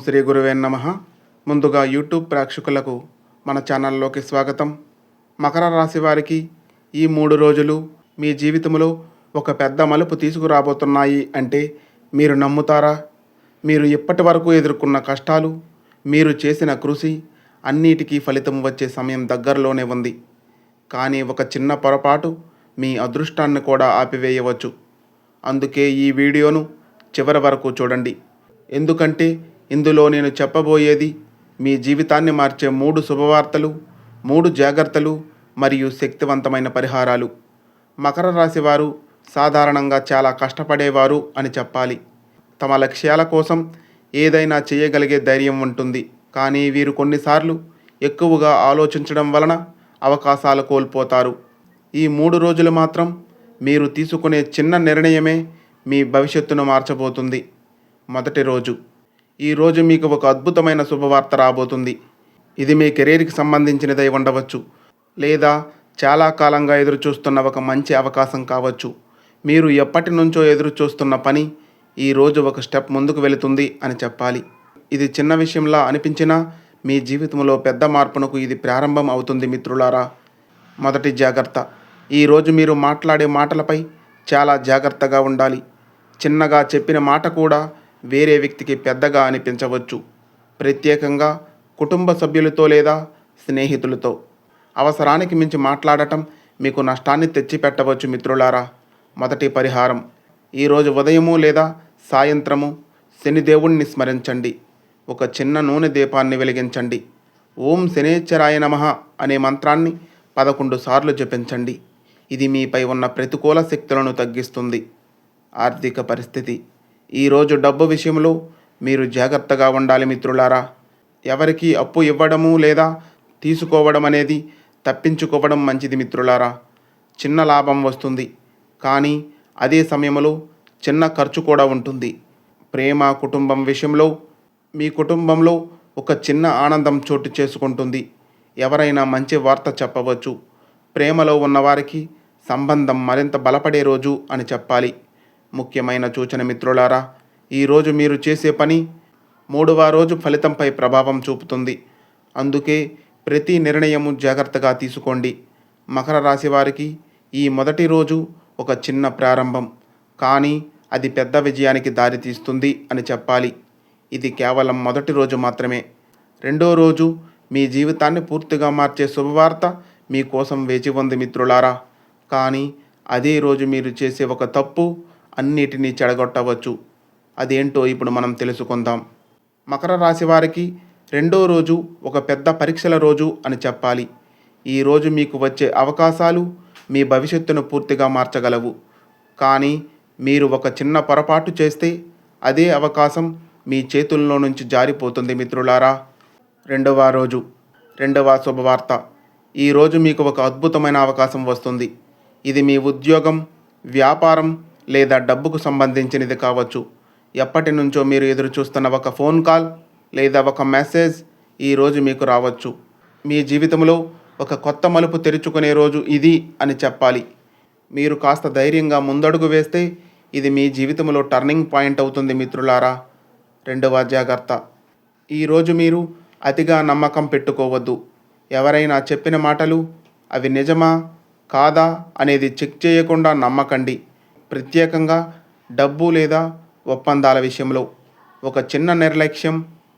శ్రీ గురువే నమః. ముందుగా యూట్యూబ్ ప్రేక్షకులకు మన ఛానల్లోకి స్వాగతం. మకర రాశి వారికి ఈ 3 రోజులు మీ జీవితంలో ఒక పెద్ద మలుపు తీసుకురాబోతున్నాయి అంటే మీరు నమ్ముతారా? మీరు ఇప్పటి వరకు ఎదుర్కొన్న కష్టాలు, మీరు చేసిన కృషి అన్నిటికీ ఫలితం వచ్చే సమయం దగ్గరలోనే ఉంది. కానీ ఒక చిన్న పొరపాటు మీ అదృష్టాన్ని కూడా ఆపివేయవచ్చు. అందుకే ఈ వీడియోను చివరి వరకు చూడండి. ఎందుకంటే ఇందులో నేను చెప్పబోయేది మీ జీవితాన్ని మార్చే 3 శుభవార్తలు, 3 జాగ్రత్తలు మరియు శక్తివంతమైన పరిహారాలు. మకర రాశి వారు సాధారణంగా చాలా కష్టపడేవారు అని చెప్పాలి. తమ లక్ష్యాల కోసం ఏదైనా చేయగలిగే ధైర్యం ఉంటుంది. కానీ వీరు కొన్నిసార్లు ఎక్కువగా ఆలోచించడం వలన అవకాశాలు కోల్పోతారు. ఈ 3 రోజులు మాత్రం మీరు తీసుకునే చిన్న నిర్ణయమే మీ భవిష్యత్తును మార్చబోతుంది. మొదటి రోజు. ఈరోజు మీకు ఒక అద్భుతమైన శుభవార్త రాబోతుంది. ఇది మీ కెరీర్కి సంబంధించినదై ఉండవచ్చు, లేదా చాలా కాలంగా ఎదురుచూస్తున్న ఒక మంచి అవకాశం కావచ్చు. మీరు ఎప్పటి నుంచో ఎదురుచూస్తున్న పని ఈరోజు ఒక స్టెప్ ముందుకు వెళుతుంది అని చెప్పాలి. ఇది చిన్న విషయంలా అనిపించినా మీ జీవితంలో పెద్ద మార్పునకు ఇది ప్రారంభం అవుతుంది మిత్రులారా. మొదటి జాగ్రత్త. ఈరోజు మీరు మాట్లాడే మాటలపై చాలా జాగ్రత్తగా ఉండాలి. చిన్నగా చెప్పిన మాట కూడా వేరే వ్యక్తికి పెద్దగా అనిపించవచ్చు, ప్రత్యేకంగా కుటుంబ సభ్యులతో లేదా స్నేహితులతో. అవసరానికి మించి మాట్లాడటం మీకు నష్టాన్ని తెచ్చిపెట్టవచ్చు మిత్రులారా. మొదటి పరిహారం. ఈరోజు ఉదయము లేదా సాయంత్రము శనిదేవుణ్ణి స్మరించండి. ఒక చిన్న నూనె దీపాన్ని వెలిగించండి. ఓం శనేశ్వరాయ నమః అనే మంత్రాన్ని 11 సార్లు జపించండి. ఇది మీపై ఉన్న ప్రతికూల శక్తులను తగ్గిస్తుంది. ఆర్థిక పరిస్థితి. ఈరోజు డబ్బు విషయంలో మీరు జాగ్రత్తగా ఉండాలి మిత్రులారా. ఎవరికి అప్పు ఇవ్వడము లేదా తీసుకోవడం అనేది తప్పించుకోవడం మంచిది మిత్రులారా. చిన్న లాభం వస్తుంది, కానీ అదే సమయంలో చిన్న ఖర్చు కూడా ఉంటుంది. ప్రేమ, కుటుంబం విషయంలో మీ కుటుంబంలో ఒక చిన్న ఆనందం చోటు చేసుకుంటుంది. ఎవరైనా మంచి వార్త చెప్పవచ్చు. ప్రేమలో ఉన్నవారికి సంబంధం మరింత బలపడే రోజు అని చెప్పాలి. ముఖ్యమైన సూచన మిత్రులారా, ఈరోజు మీరు చేసే పని 3వ రోజు ఫలితంపై ప్రభావం చూపుతుంది. అందుకే ప్రతి నిర్ణయము జాగ్రత్తగా తీసుకోండి. మకర రాశి వారికి ఈ మొదటి రోజు ఒక చిన్న ప్రారంభం, కానీ అది పెద్ద విజయానికి దారితీస్తుంది అని చెప్పాలి. ఇది కేవలం మొదటి రోజు మాత్రమే. రెండో రోజు మీ జీవితాన్ని పూర్తిగా మార్చే శుభవార్త మీకోసం వేచి ఉంది మిత్రులారా. కానీ అదే రోజు మీరు చేసే ఒక తప్పు అన్నిటినీ చెడగొట్టవచ్చు. అదేంటో ఇప్పుడు మనం తెలుసుకుందాం. మకర రాశి వారికి రెండో రోజు ఒక పెద్ద పరీక్షల రోజు అని చెప్పాలి. ఈరోజు మీకు వచ్చే అవకాశాలు మీ భవిష్యత్తును పూర్తిగా మార్చగలవు. కానీ మీరు ఒక చిన్న పొరపాటు చేస్తే అదే అవకాశం మీ చేతుల్లో నుంచి జారిపోతుంది మిత్రులారా. రెండవ రోజు. రెండవ శుభవార్త. ఈరోజు మీకు ఒక అద్భుతమైన అవకాశం వస్తుంది. ఇది మీ ఉద్యోగం, వ్యాపారం లేదా డబ్బుకు సంబంధించినది కావచ్చు. ఎప్పటి నుంచో మీరు ఎదురు చూస్తున్న ఒక ఫోన్ కాల్ లేదా ఒక మెసేజ్ ఈరోజు మీకు రావచ్చు. మీ జీవితంలో ఒక కొత్త మలుపు తెరుచుకునే రోజు ఇది అని చెప్పాలి. మీరు కాస్త ధైర్యంగా ముందడుగు వేస్తే ఇది మీ జీవితంలో టర్నింగ్ పాయింట్ అవుతుంది మిత్రులారా. రెండవ జాగ్రత్త. ఈరోజు మీరు అతిగా నమ్మకం పెట్టుకోవద్దు. ఎవరైనా చెప్పిన మాటలు అవి నిజమా కాదా అనేది చెక్ చేయకుండా నమ్మకండి. ప్రత్యేకంగా డబ్బు లేదా ఒప్పందాల విషయంలో ఒక చిన్న నిర్లక్ష్యం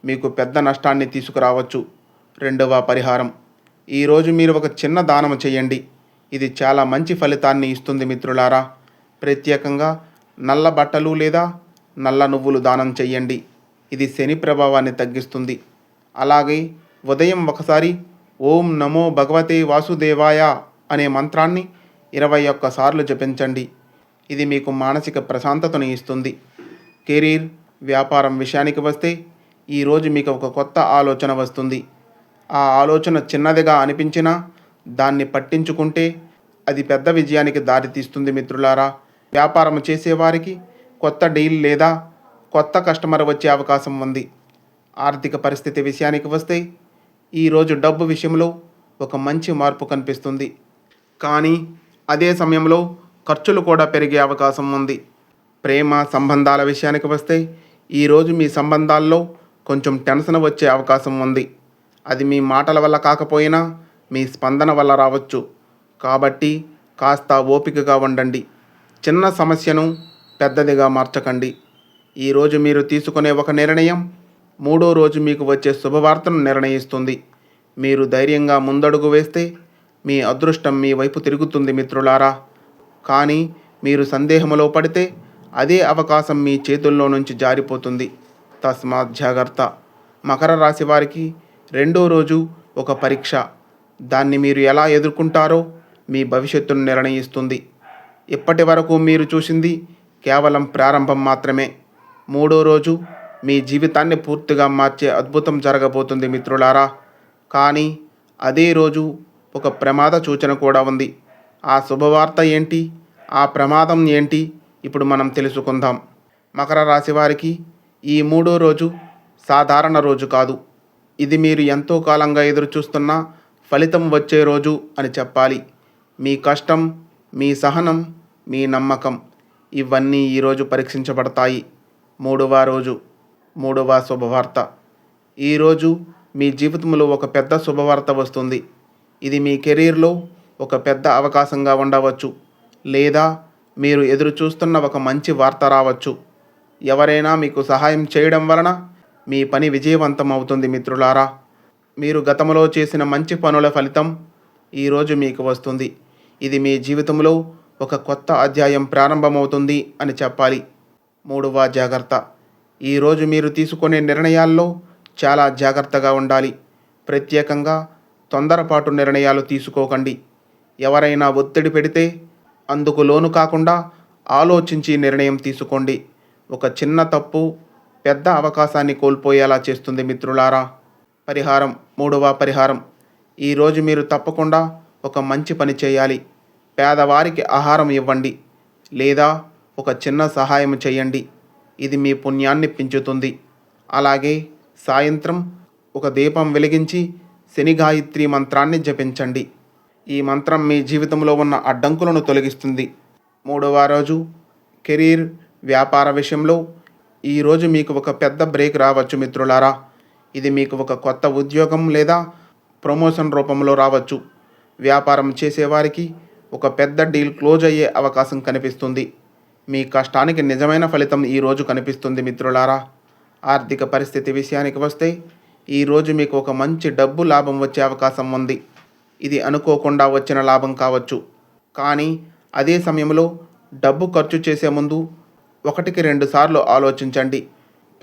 మీకు పెద్ద నష్టాన్ని తీసుకురావచ్చు. రెండవ పరిహారం. ఈరోజు మీరు ఒక చిన్న దానం చేయండి. ఇది చాలా మంచి ఫలితాన్ని ఇస్తుంది మిత్రులారా. ప్రత్యేకంగా నల్ల బట్టలు లేదా నల్ల నువ్వులు దానం చేయండి. ఇది శని ప్రభావాన్ని తగ్గిస్తుంది. అలాగే ఉదయం ఒకసారి ఓం నమో భగవతే వాసుదేవాయ అనే మంత్రాన్ని 21 సార్లు జపించండి. ఇది మీకు మానసిక ప్రశాంతతను ఇస్తుంది. కెరీర్, వ్యాపారం విషయానికి వస్తే ఈరోజు మీకు ఒక కొత్త ఆలోచన వస్తుంది. ఆ ఆలోచన చిన్నదిగా అనిపించినా దాన్ని పట్టించుకుంటే అది పెద్ద విజయానికి దారితీస్తుంది మిత్రులారా. వ్యాపారం చేసేవారికి కొత్త డీల్ లేదా కొత్త కస్టమర్ వచ్చే అవకాశం ఉంది. ఆర్థిక పరిస్థితి విషయానికి వస్తే ఈరోజు డబ్బు విషయంలో ఒక మంచి మార్పు కనిపిస్తుంది. కానీ అదే సమయంలో ఖర్చులు కూడా పెరిగే అవకాశం ఉంది. ప్రేమ సంబంధాల విషయానికి వస్తే ఈరోజు మీ సంబంధాల్లో కొంచెం టెన్షన్ వచ్చే అవకాశం ఉంది. అది మీ మాటల వల్ల కాకపోయినా మీ స్పందన వల్ల రావచ్చు. కాబట్టి కాస్త ఓపికగా ఉండండి. చిన్న సమస్యను పెద్దదిగా మార్చకండి. ఈరోజు మీరు తీసుకునే ఒక నిర్ణయం మూడో రోజు మీకు వచ్చే శుభవార్తను నిర్ణయిస్తుంది. మీరు ధైర్యంగా ముందడుగు వేస్తే మీ అదృష్టం మీ వైపు తిరుగుతుంది మిత్రులారా. కానీ మీరు సందేహంలో పడితే అదే అవకాశం మీ చేతుల్లో నుంచి జారిపోతుంది. తస్మాత్ జాగ్రత్త. మకర రాశి వారికి రెండో రోజు ఒక పరీక్ష. దాన్ని మీరు ఎలా ఎదుర్కొంటారో మీ భవిష్యత్తును నిర్ణయిస్తుంది. ఇప్పటి వరకు మీరు చూసింది కేవలం ప్రారంభం మాత్రమే. మూడో రోజు మీ జీవితాన్ని పూర్తిగా మార్చే అద్భుతం జరగబోతుంది మిత్రులారా. కానీ అదే రోజు ఒక ప్రమాద సూచన కూడా ఉంది. ఆ శుభవార్త ఏంటి, ఆ ప్రమాదం ఏంటి, ఇప్పుడు మనం తెలుసుకుందాం. మకర రాశి వారికి ఈ మూడో రోజు సాధారణ రోజు కాదు. ఇది మీరు ఎంతో కాలంగా ఎదురుచూస్తున్న ఫలితం వచ్చే రోజు అని చెప్పాలి. మీ కష్టం, మీ సహనం, మీ నమ్మకం ఇవన్నీ ఈరోజు పరీక్షించబడతాయి. మూడవ శుభవార్త. ఈరోజు మీ జీవితంలో ఒక పెద్ద శుభవార్త వస్తుంది. ఇది మీ కెరీర్లో ఒక పెద్ద అవకాశంగా ఉండవచ్చు, లేదా మీరు ఎదురు చూస్తున్న ఒక మంచి వార్త రావచ్చు. ఎవరైనా మీకు సహాయం చేయడం వలన మీ పని విజయవంతం అవుతుంది మిత్రులారా. మీరు గతంలో చేసిన మంచి పనుల ఫలితం ఈరోజు మీకు వస్తుంది. ఇది మీ జీవితంలో ఒక కొత్త అధ్యాయం ప్రారంభమవుతుంది అని చెప్పాలి. మూడవ జాగ్రత్త. ఈరోజు మీరు తీసుకునే నిర్ణయాల్లో చాలా జాగ్రత్తగా ఉండాలి. ప్రత్యేకంగా తొందరపాటు నిర్ణయాలు తీసుకోకండి. ఎవరైనా ఒత్తిడి పెడితే అందుకు లోను కాకుండా ఆలోచించి నిర్ణయం తీసుకోండి. ఒక చిన్న తప్పు పెద్ద అవకాశాన్ని కోల్పోయేలా చేస్తుంది మిత్రులారా. మూడవ పరిహారం. ఈరోజు మీరు తప్పకుండా ఒక మంచి పని చేయాలి. పేదవారికి ఆహారం ఇవ్వండి, లేదా ఒక చిన్న సహాయం చేయండి. ఇది మీ పుణ్యాన్ని పెంచుతుంది. అలాగే సాయంత్రం ఒక దీపం వెలిగించి శని గాయత్రి మంత్రాన్ని జపించండి. ఈ మంత్రం మీ జీవితంలో ఉన్న అడ్డంకులను తొలగిస్తుంది. మూడవ రోజు కెరీర్, వ్యాపార విషయంలో ఈరోజు మీకు ఒక పెద్ద బ్రేక్ రావచ్చు మిత్రులారా. ఇది మీకు ఒక కొత్త ఉద్యోగం లేదా ప్రమోషన్ రూపంలో రావచ్చు. వ్యాపారం చేసేవారికి ఒక పెద్ద డీల్ క్లోజ్ అయ్యే అవకాశం కనిపిస్తుంది. మీ కష్టానికి నిజమైన ఫలితం ఈరోజు కనిపిస్తుంది మిత్రులారా. ఆర్థిక పరిస్థితి విషయానికి వస్తే ఈరోజు మీకు ఒక మంచి డబ్బు లాభం వచ్చే అవకాశం ఉంది. ఇది అనుకోకుండా వచ్చిన లాభం కావచ్చు. కానీ అదే సమయంలో డబ్బు ఖర్చు చేసే ముందు 1-2 సార్లు ఆలోచించండి.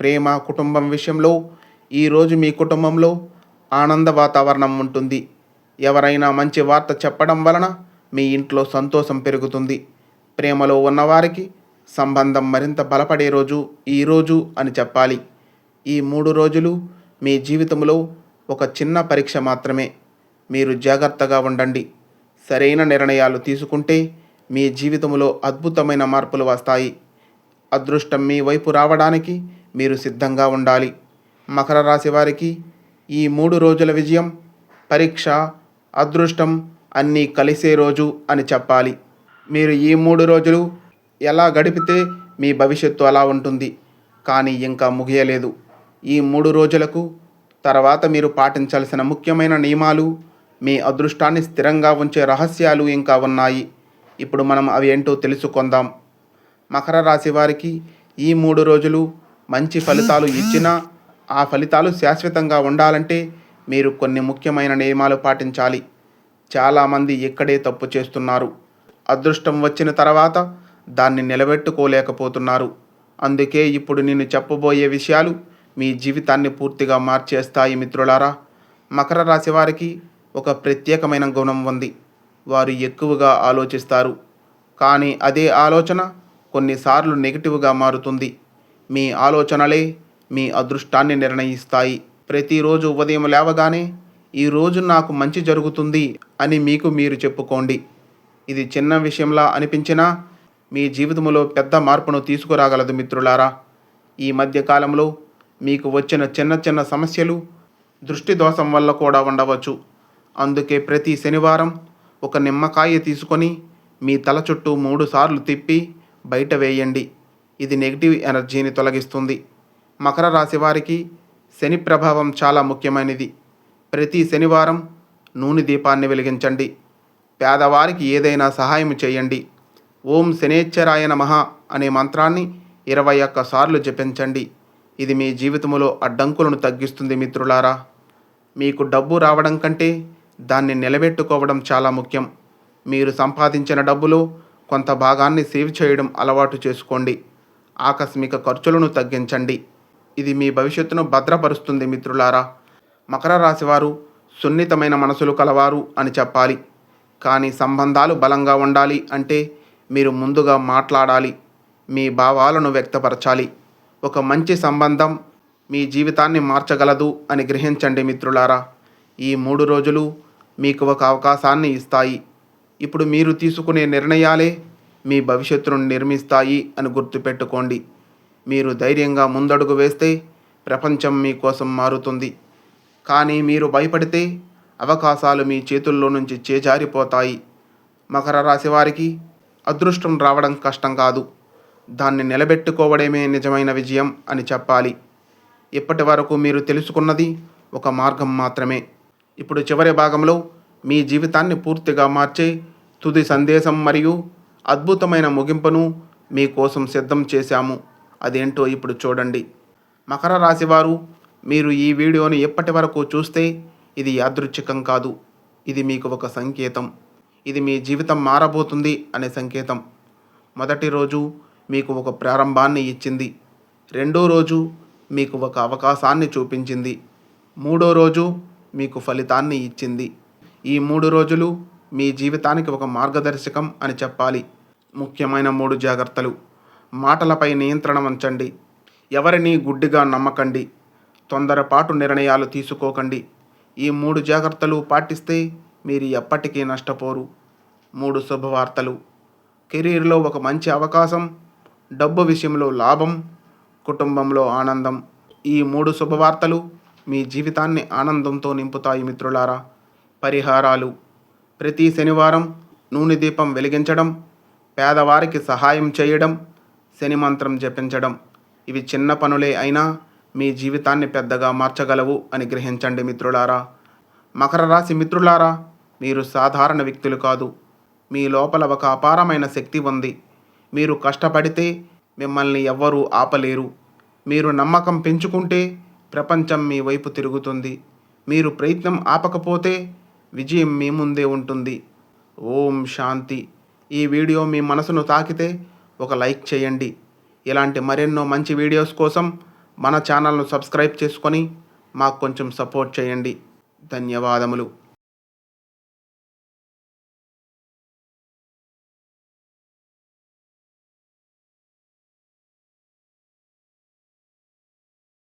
ప్రేమ, కుటుంబం విషయంలో ఈరోజు మీ కుటుంబంలో ఆనంద వాతావరణం ఉంటుంది. ఎవరైనా మంచి వార్త చెప్పడం వలన మీ ఇంట్లో సంతోషం పెరుగుతుంది. ప్రేమలో ఉన్నవారికి సంబంధం మరింత బలపడే రోజు ఈరోజు అని చెప్పాలి. ఈ 3 రోజులు మీ జీవితంలో ఒక చిన్న పరీక్ష మాత్రమే. మీరు జాగ్రత్తగా ఉండండి. సరైన నిర్ణయాలు తీసుకుంటే మీ జీవితంలో అద్భుతమైన మార్పులు వస్తాయి. అదృష్టం మీ వైపు రావడానికి మీరు సిద్ధంగా ఉండాలి. మకర రాశి వారికి ఈ 3 రోజుల విజయం, పరీక్ష, అదృష్టం అన్నీ కలిసే రోజు అని చెప్పాలి. మీరు ఈ 3 రోజులు ఎలా గడిపితే మీ భవిష్యత్తు అలా ఉంటుంది. కానీ ఇంకా ముగియలేదు. ఈ 3 రోజులకు తర్వాత మీరు పాటించాల్సిన ముఖ్యమైన నియమాలు, మీ అదృష్టాన్ని స్థిరంగా ఉంచే రహస్యాలు ఇంకా ఉన్నాయి. ఇప్పుడు మనం అవి ఏంటో తెలుసుకుందాం. మకర రాశి వారికి ఈ 3 రోజులు మంచి ఫలితాలు ఇచ్చినా ఆ ఫలితాలు శాశ్వతంగా ఉండాలంటే మీరు కొన్ని ముఖ్యమైన నియమాలు పాటించాలి. చాలామంది ఇక్కడే తప్పు చేస్తున్నారు. అదృష్టం వచ్చిన తర్వాత దాన్ని నిలబెట్టుకోలేకపోతున్నారు. అందుకే ఇప్పుడు నేను చెప్పబోయే విషయాలు మీ జీవితాన్ని పూర్తిగా మార్చేస్తాయి మిత్రులారా. మకర రాశి వారికి ఒక ప్రత్యేకమైన గుణం ఉంది. వారు ఎక్కువగా ఆలోచిస్తారు. కానీ అదే ఆలోచన కొన్నిసార్లు నెగిటివ్గా మారుతుంది. మీ ఆలోచనలే మీ అదృష్టాన్ని నిర్ణయిస్తాయి. ప్రతిరోజు ఉదయం లేవగానే ఈరోజు నాకు మంచి జరుగుతుంది అని మీకు మీరు చెప్పుకోండి. ఇది చిన్న విషయంలా అనిపించినా మీ జీవితంలో పెద్ద మార్పును తీసుకురాగలదు మిత్రులారా. ఈ మధ్య కాలంలో మీకు వచ్చిన చిన్న చిన్న సమస్యలు దృష్టి దోషం వల్ల కూడా ఉండవచ్చు. అందుకే ప్రతి శనివారం ఒక నిమ్మకాయ తీసుకొని మీ తల చుట్టూ 3 సార్లు తిప్పి బయట వేయండి. ఇది నెగిటివ్ ఎనర్జీని తొలగిస్తుంది. మకర రాశి వారికి శని ప్రభావం చాలా ముఖ్యమైనది. ప్రతి శనివారం నూనె దీపాన్ని వెలిగించండి. పేదవారికి ఏదైనా సహాయం చేయండి. ఓం శనేశ్వరాయ నమః అనే మంత్రాన్ని 21 సార్లు జపించండి. ఇది మీ జీవితంలో అడ్డంకులను తగ్గిస్తుంది మిత్రులారా. మీకు డబ్బు రావడం కంటే దాన్ని నిలబెట్టుకోవడం చాలా ముఖ్యం. మీరు సంపాదించిన డబ్బులో కొంత భాగాన్ని సేవ్ చేయడం అలవాటు చేసుకోండి. ఆకస్మిక ఖర్చులను తగ్గించండి. ఇది మీ భవిష్యత్తును భద్రపరుస్తుంది మిత్రులారా. మకర రాశివారు సున్నితమైన మనసులు కలవారు అని చెప్పాలి. కానీ సంబంధాలు బలంగా ఉండాలి అంటే మీరు ముందుగా మాట్లాడాలి. మీ భావాలను వ్యక్తపరచాలి. ఒక మంచి సంబంధం మీ జీవితాన్ని మార్చగలదు అని గ్రహించండి మిత్రులారా. ఈ 3 రోజులు మీకు ఒక అవకాశాన్ని ఇస్తాయి. ఇప్పుడు మీరు తీసుకునే నిర్ణయాలే మీ భవిష్యత్తును నిర్మిస్తాయి అని గుర్తుపెట్టుకోండి. మీరు ధైర్యంగా ముందడుగు వేస్తే ప్రపంచం మీకోసం మారుతుంది. కానీ మీరు భయపడితే అవకాశాలు మీ చేతుల్లో నుంచి చేజారిపోతాయి. మకర రాశి వారికి అదృష్టం రావడం కష్టం కాదు, దాన్ని నిలబెట్టుకోవడమే నిజమైన విజయం అని చెప్పాలి. ఇప్పటి వరకు మీరు తెలుసుకున్నది ఒక మార్గం మాత్రమే. ఇప్పుడు చివరి భాగంలో మీ జీవితాన్ని పూర్తిగా మార్చే తుది సందేశం మరియు అద్భుతమైన ముగింపును మీకోసం సిద్ధం చేశాము. అదేంటో ఇప్పుడు చూడండి. మకర రాశివారు, మీరు ఈ వీడియోని ఎప్పటి వరకు చూస్తే ఇది యాదృచ్ఛికం కాదు. ఇది మీకు ఒక సంకేతం. ఇది మీ జీవితం మారబోతుంది అనే సంకేతం. మొదటి రోజు మీకు ఒక ప్రారంభాన్ని ఇచ్చింది. రెండో రోజు మీకు ఒక అవకాశాన్ని చూపించింది. మూడో రోజు మీకు ఫలితాన్ని ఇచ్చింది. ఈ 3 రోజులు మీ జీవితానికి ఒక మార్గదర్శకం అని చెప్పాలి. ముఖ్యమైన 3 జాగ్రత్తలు. మాటలపై నియంత్రణ ఉంచండి. ఎవరిని గుడ్డిగా నమ్మకండి. తొందరపాటు నిర్ణయాలు తీసుకోకండి. ఈ 3 జాగ్రత్తలు పాటిస్తే మీరు ఎప్పటికీ నష్టపోరు. 3 శుభవార్తలు. కెరీర్లో ఒక మంచి అవకాశం, డబ్బు విషయంలో లాభం, కుటుంబంలో ఆనందం. ఈ 3 శుభవార్తలు మీ జీవితాన్ని ఆనందంతో నింపుతాయి మిత్రులారా. పరిహారాలు. ప్రతి శనివారం నూనె దీపం వెలిగించడం, పేదవారికి సహాయం చేయడం, శని మంత్రం జపించడం. ఇవి చిన్న పనులే అయినా మీ జీవితాన్ని పెద్దగా మార్చగలవు అని గ్రహించండి మిత్రులారా. మకర రాశి మిత్రులారా, మీరు సాధారణ వ్యక్తులు కాదు. మీ లోపల ఒక అపారమైన శక్తి ఉంది. మీరు కష్టపడితే మిమ్మల్ని ఎవ్వరూ ఆపలేరు. మీరు నమ్మకం పెంచుకుంటే ప్రపంచం మీ వైపు తిరుగుతుంది. మీరు ప్రయత్నం ఆపకపోతే విజయం మీ ముందే ఉంటుంది. ఓం శాంతి. ఈ వీడియో మీ మనసును తాకితే ఒక లైక్ చేయండి. ఇలాంటి మరెన్నో మంచి వీడియోస్ కోసం మన ఛానల్ను సబ్స్క్రైబ్ చేసుకొని మాకు కొంచెం సపోర్ట్ చేయండి. ధన్యవాదములు.